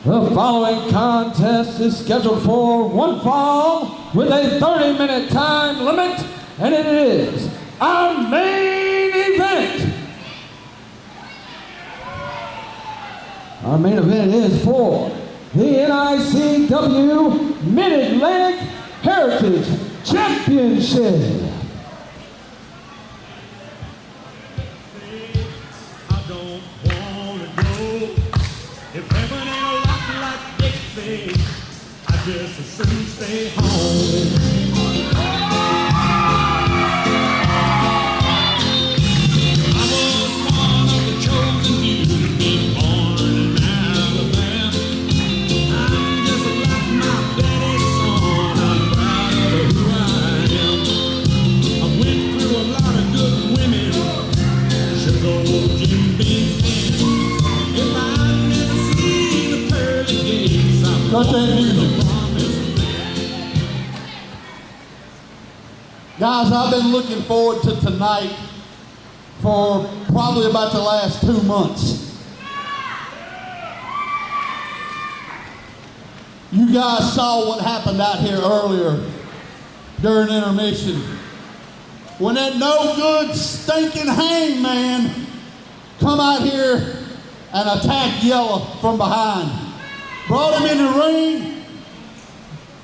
The following contest is scheduled for one fall with a 30-minute time limit, and it is our main event. Our main event is for the NICW Mid-Atlantic Heritage Championship. I don't wanna go if heaven ain't a lot like Dixie. I just as soon stay home. I was one of the chosen few to be born in Alabama. I'm just like my daddy's son. I'm proud of who I am. I went through a lot of good women. Should go Jim Beam. If I never see the pearly gates, I'm Cut that music. Guys, I've been looking forward to tonight for probably about the last 2 months. You guys saw what happened out here earlier during intermission. When that no good stinking hangman come out here and attack Yela from behind. Brought him in the ring,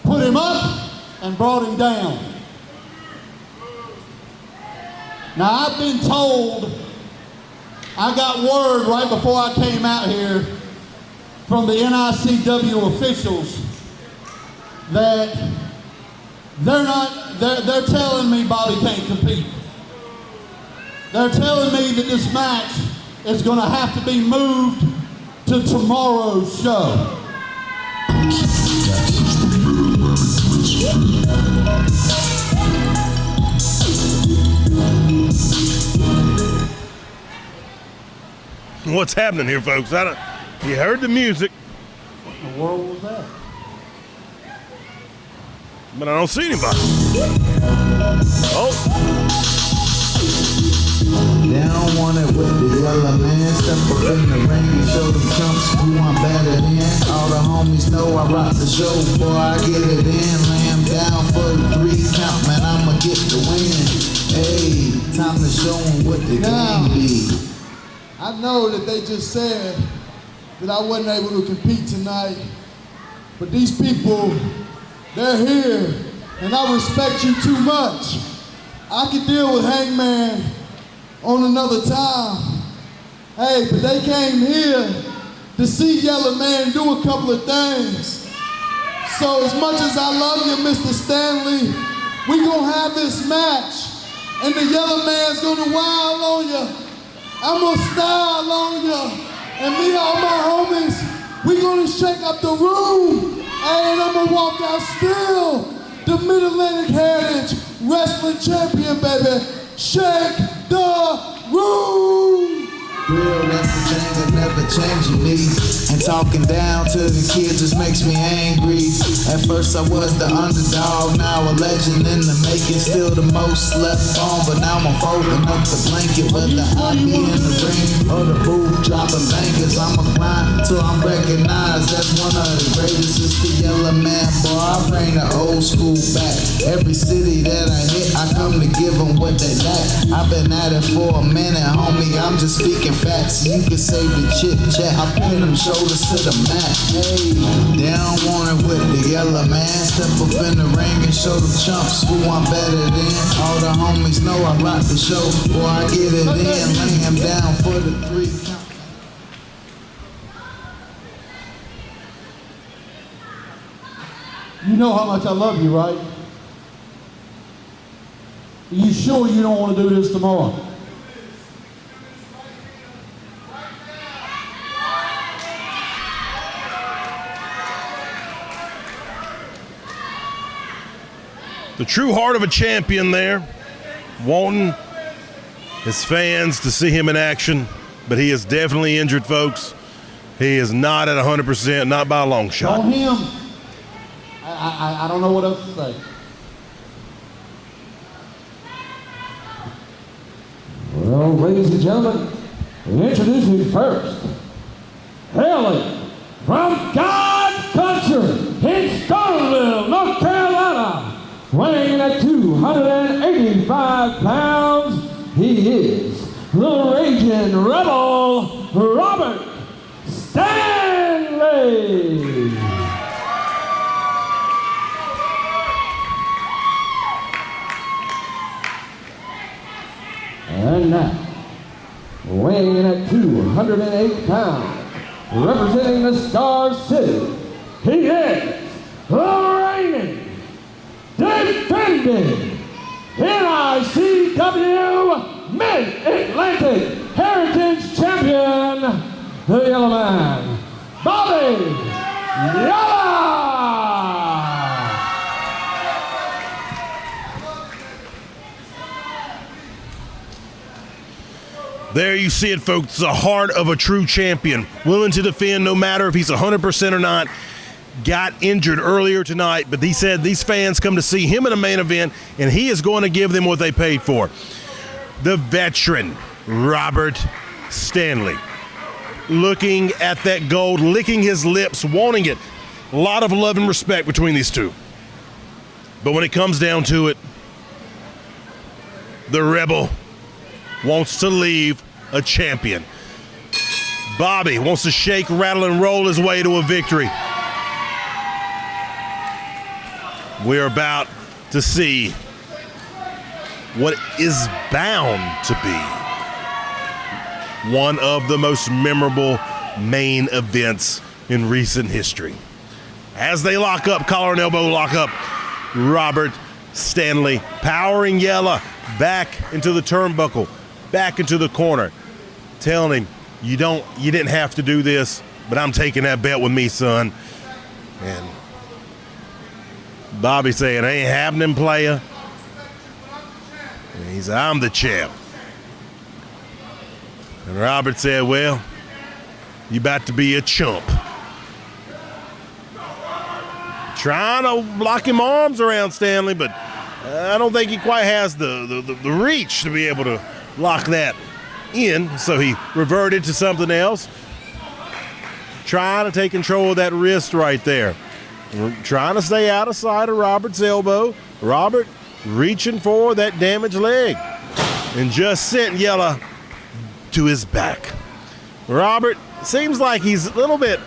put him up, and brought him down. Now I've been told, I got word right before I came out here from the NICW officials that they're telling me Bobby can't compete. They're telling me that this match is going to have to be moved to tomorrow's show. What's happening here, folks? You heard the music. What in the world was that? But I don't see anybody. Oh. Down want it with the Yela man. Step up in the ring and show them chumps who I'm better than. All the homies know I rock the show, boy, I get it in. Lay 'em down for the 3 count, man, I'ma get the win. Hey, time to show 'em what the game be. I know that they just said that I wasn't able to compete tonight, but these people, they're here, and I respect you too much. I could deal with Hangman on another time. Hey, but they came here to see Yela Man do a couple of things. So as much as I love you, Mr. Stanley, we gonna have this match, and the Yela Man's gonna wild on you. I'm gonna style on you, and me and all my homies, we gonna shake up the room, and I'm gonna walk out still the Mid-Atlantic Heritage Wrestling Champion, baby. Shake the room. Real, that's the thing that never changing me. And talking down to the kids just makes me angry. At first I was the underdog, now a legend in the making. Still the most slept on, but now I'm folding up the blanket. Whether I be in the ring or the booth dropping bangers, I'ma grind till I'm recognized as one of the greatest. It's the Yela Man, boy, I bring the old school back. Every city that I hit, I come to give them what they lack. I've been at it for a minute, homie, I'm just speaking facts. You can save the chit chat, I pin them shoulders to the mat. Hey, they don't want it with the Yela Man. Step up in the ring and show them chumps who I'm better than. All the homies know I rock the show, boy, I get it in. Lay him down for the 3 count. You know how much I love you, right? Are you sure you don't want to do this tomorrow? The true heart of a champion there, wanting his fans to see him in action, but he is definitely injured, folks. He is not at 100%, not by a long shot. On him, I don't know what else to say. Well, ladies and gentlemen, introducing first, hailing from God's country in Stoneville, North Carolina, weighing in at 285 pounds, he is the Raging Rebel, Robert Stanley. And now, weighing in at 208 pounds, representing the Star City, he is the reigning, defending NICW Mid-Atlantic Heritage Champion, the Yellow Man, Bobby Yela! There you see it, folks. The heart of a true champion. Willing to defend no matter if he's 100% or not. Got injured earlier tonight, but he said these fans come to see him in a main event, and he is going to give them what they paid for. The veteran, Robert Stanley. Looking at that gold, licking his lips, wanting it. A lot of love and respect between these two. But when it comes down to it, the Rebel wants to leave a champion. Bobby wants to shake, rattle, and roll his way to a victory. We're about to see what is bound to be one of the most memorable main events in recent history. As they lock up, collar and elbow lock up, Robert Stanley powering Yela back into the turnbuckle, back into the corner, telling him, you didn't have to do this, but I'm taking that belt with me, son. And Bobby saying, ain't happening, player. And he said, I'm the champ. And Robert said, well, you about to be a chump. Trying to lock him arms around Stanley, but I don't think he quite has the reach to be able to lock that in. So he reverted to something else. Trying to take control of that wrist right there. Trying to stay out of sight of Robert's elbow. Robert reaching for that damaged leg and just sent Yela to his back. Robert seems like he's a little bit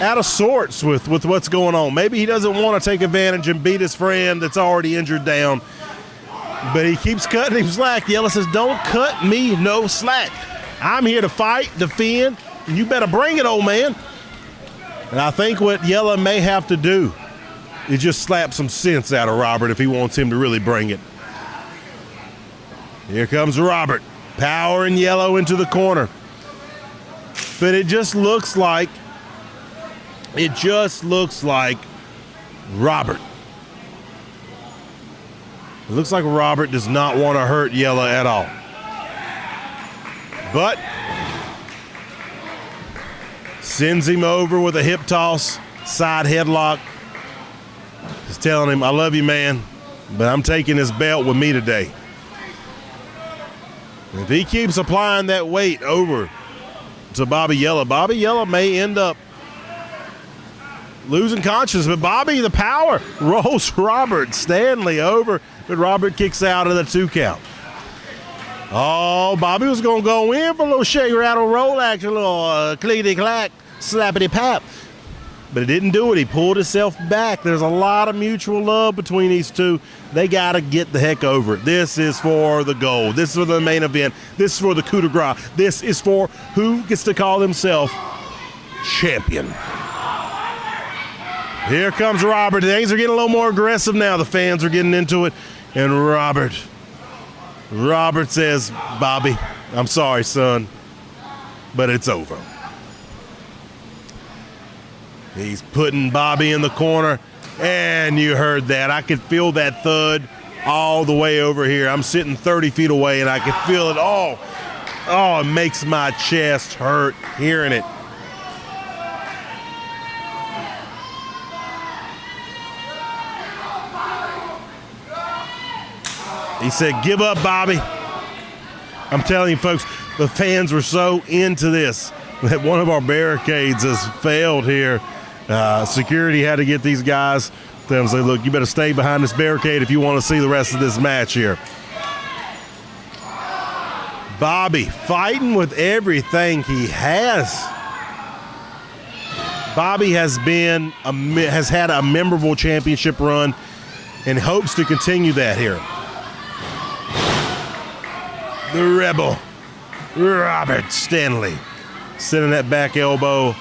out of sorts with what's going on. Maybe he doesn't want to take advantage and beat his friend that's already injured down, but he keeps cutting him slack. Yela says, don't cut me no slack. I'm here to fight, defend, and you better bring it, old man. And I think what Yela may have to do is just slap some sense out of Robert if he wants him to really bring it. Here comes Robert, powering Yela into the corner. But it just looks like Robert. It looks like Robert does not want to hurt Yela at all. But sends him over with a hip toss, side headlock. Just telling him, I love you, man, but I'm taking this belt with me today. If he keeps applying that weight over to Bobby Yela may end up losing consciousness, but Bobby, the power, rolls Robert Stanley over, but Robert kicks out of the 2 count. Oh, Bobby was going to go in for a little shake, rattle, roll action, a little clickety-clack, slappity-pap. But he didn't do it. He pulled himself back. There's a lot of mutual love between these two. They got to get the heck over it. This is for the gold. This is for the main event. This is for the coup de grace. This is for who gets to call himself champion. Here comes Robert. Things are getting a little more aggressive now. The fans are getting into it. And Robert says, Bobby, I'm sorry, son, but it's over. He's putting Bobby in the corner, and you heard that. I could feel that thud all the way over here. I'm sitting 30 feet away, and I could feel it. Oh, it makes my chest hurt hearing it. He said, give up, Bobby. I'm telling you, folks, the fans were so into this. that one of our barricades has failed here. Security had to get these guys to say, look, you better stay behind this barricade if you want to see the rest of this match here. Bobby fighting with everything he has. Bobby has had a memorable championship run and hopes to continue that here. The Rebel, Robert Stanley, sending that back elbow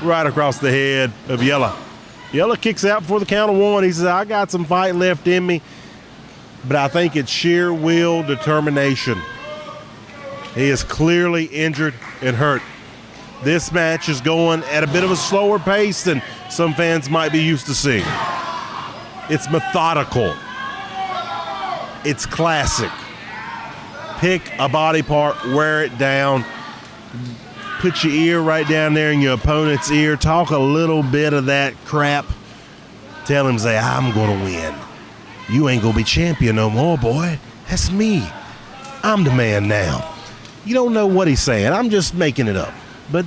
right across the head of Yela. Yela kicks out before the count of one. He says, I got some fight left in me, but I think it's sheer will, determination. He is clearly injured and hurt. This match is going at a bit of a slower pace than some fans might be used to seeing. It's methodical. It's classic. Pick a body part, wear it down, put your ear right down there in your opponent's ear, talk a little bit of that crap, tell him, say, I'm going to win. You ain't going to be champion no more, boy. That's me. I'm the man now. You don't know what he's saying. I'm just making it up. But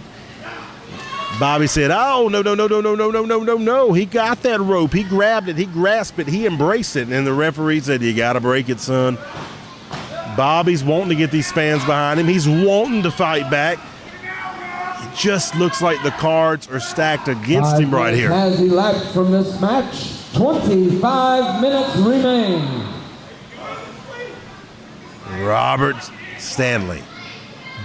Bobby said, oh, no. He got that rope. He grabbed it. He grasped it. He embraced it. And the referee said, you got to break it, son. Bobby's wanting to get these fans behind him. He's wanting to fight back. It just looks like the cards are stacked against him right here. Has elapsed from this match. 25 minutes remain. Robert Stanley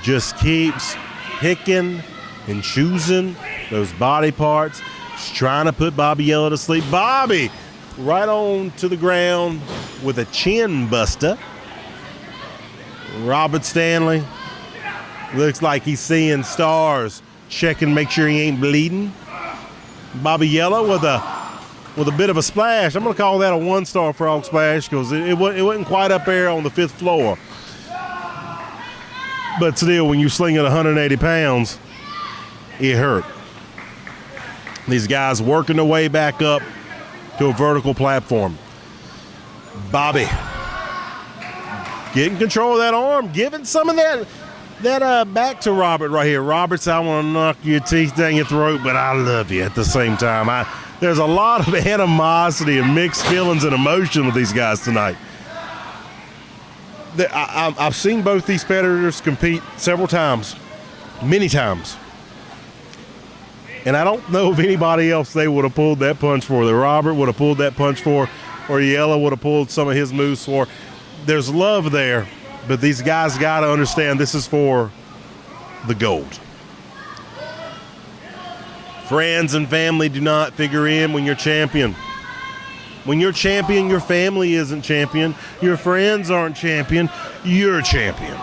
just keeps picking and choosing those body parts. He's trying to put Bobby Yela to sleep. Bobby right on to the ground with a chin buster. Robert Stanley looks like he's seeing stars, checking, make sure he ain't bleeding. Bobby Yela with a bit of a splash. I'm going to call that a one-star frog splash because it wasn't quite up there on the 5th floor. But still, when you sling it 180 pounds, it hurt. These guys working their way back up to a vertical platform. Bobby getting control of that arm, giving some of that back to Robert right here. Robert said, I want to knock your teeth down your throat, but I love you at the same time. There's a lot of animosity and mixed feelings and emotion with these guys tonight. I've seen both these competitors compete several times, many times. And I don't know of anybody else they would have pulled that punch for, that Robert would have pulled that punch for, or Yela would have pulled some of his moves for. There's love there, but these guys got to understand this is for the gold. Friends and family do not figure in when you're champion. When you're champion, your family isn't champion. Your friends aren't champion. You're champion.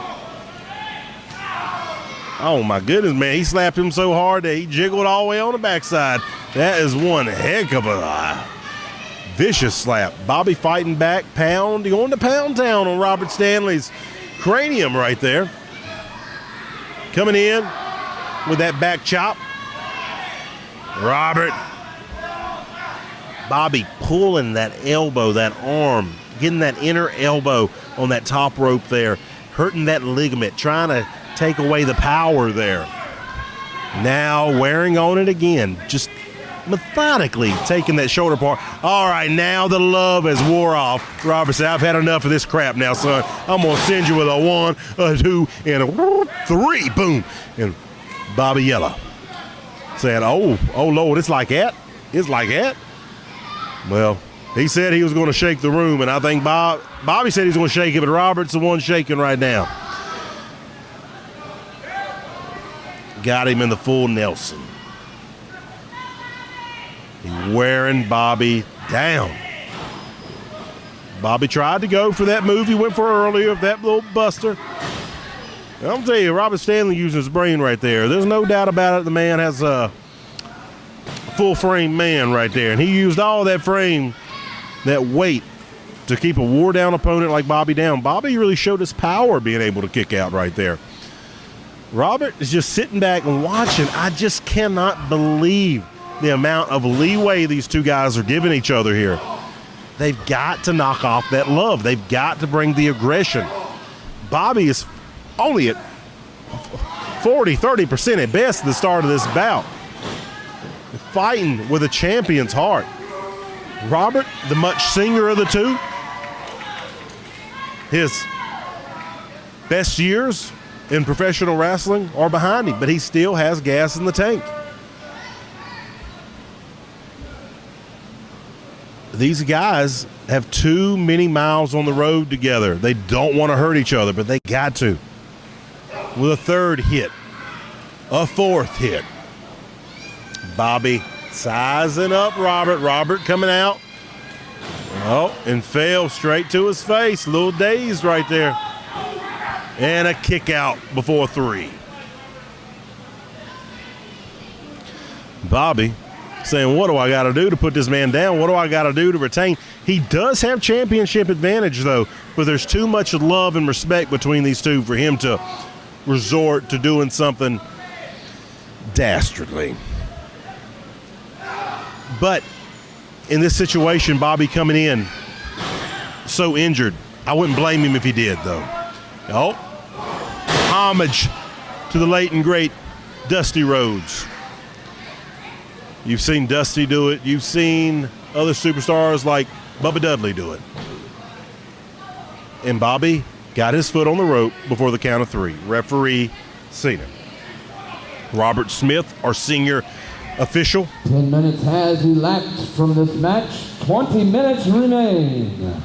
Oh, my goodness, man. He slapped him so hard that he jiggled all the way on the backside. That is one heck of a vicious slap. Bobby fighting back, going to pound town on Robert Stanley's cranium right there. Coming in with that back chop. Bobby pulling that elbow, that arm, getting that inner elbow on that top rope there, hurting that ligament, trying to take away the power there. Now wearing on it again, just methodically taking that shoulder part. All right, now the love has wore off. Robert said, I've had enough of this crap now, son. I'm going to send you with a 1, a 2, and a 3. Boom. And Bobby Yela said, oh, Lord, it's like that? It's like that? Well, he said he was going to shake the room, and I think Bobby said he was going to shake it, but Robert's the one shaking right now. Got him in the full Nelson. He's wearing Bobby down. Bobby tried to go for that move he went for earlier, that little buster. I'll tell you, Robert Stanley using his brain right there. There's no doubt about it. The man has a full-frame man right there, and he used all that frame, that weight, to keep a wore-down opponent like Bobby down. Bobby really showed his power being able to kick out right there. Robert is just sitting back and watching. I just cannot believe the amount of leeway these two guys are giving each other here. They've got to knock off that love. They've got to bring the aggression. Bobby is only at 30% at best at the start of this bout. Fighting with a champion's heart. Robert, the much senior of the two, his best years in professional wrestling are behind him, but he still has gas in the tank. These guys have too many miles on the road together. They don't want to hurt each other, but they got to. With a third hit, a fourth hit. Bobby sizing up Robert. Robert coming out. Oh, and fell straight to his face. A little dazed right there. And a kick out before 3. Bobby saying, what do I got to do to put this man down? What do I got to do to retain? He does have championship advantage, though, but there's too much love and respect between these two for him to resort to doing something dastardly. But in this situation, Bobby coming in so injured, I wouldn't blame him if he did, though. Oh, homage to the late and great Dusty Rhodes. You've seen Dusty do it. You've seen other superstars like Bubba Dudley do it. And Bobby got his foot on the rope before the count of 3. Referee seen it. Robert Smith, our senior official. 10 minutes has elapsed from this match. 20 minutes remain.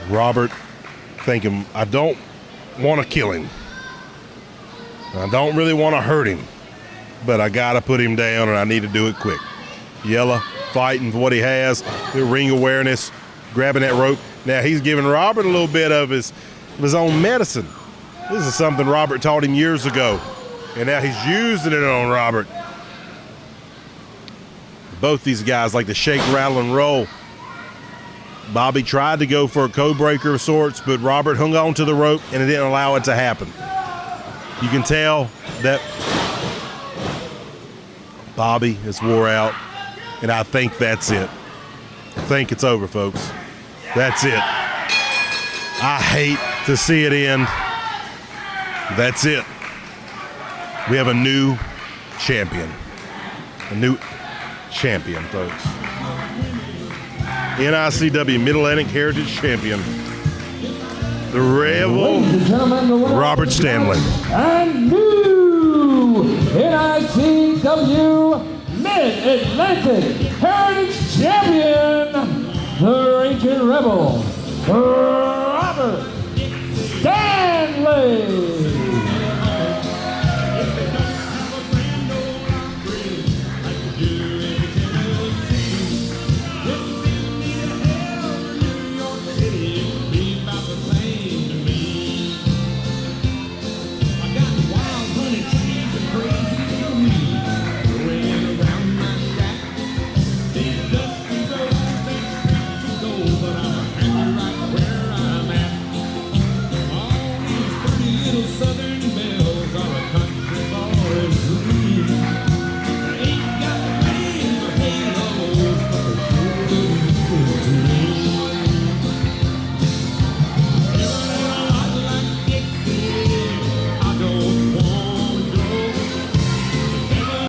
Robert thinking, I don't want to kill him. I don't really want to hurt him, but I got to put him down, and I need to do it quick. Yela fighting for what he has, the ring awareness, grabbing that rope. Now he's giving Robert a little bit of his own medicine. This is something Robert taught him years ago, and now he's using it on Robert. Both these guys like to shake, rattle, and roll. Bobby tried to go for a code breaker of sorts, but Robert hung on to the rope, and it didn't allow it to happen. You can tell that Bobby is wore out, and I think that's it. I think it's over, folks. That's it. I hate to see it end. That's it. We have a new champion. A new champion, folks. NICW Mid-Atlantic Heritage Champion, the Rebel, Robert Stanley. And new NICW Mid-Atlantic Heritage Champion, the Raging Rebel,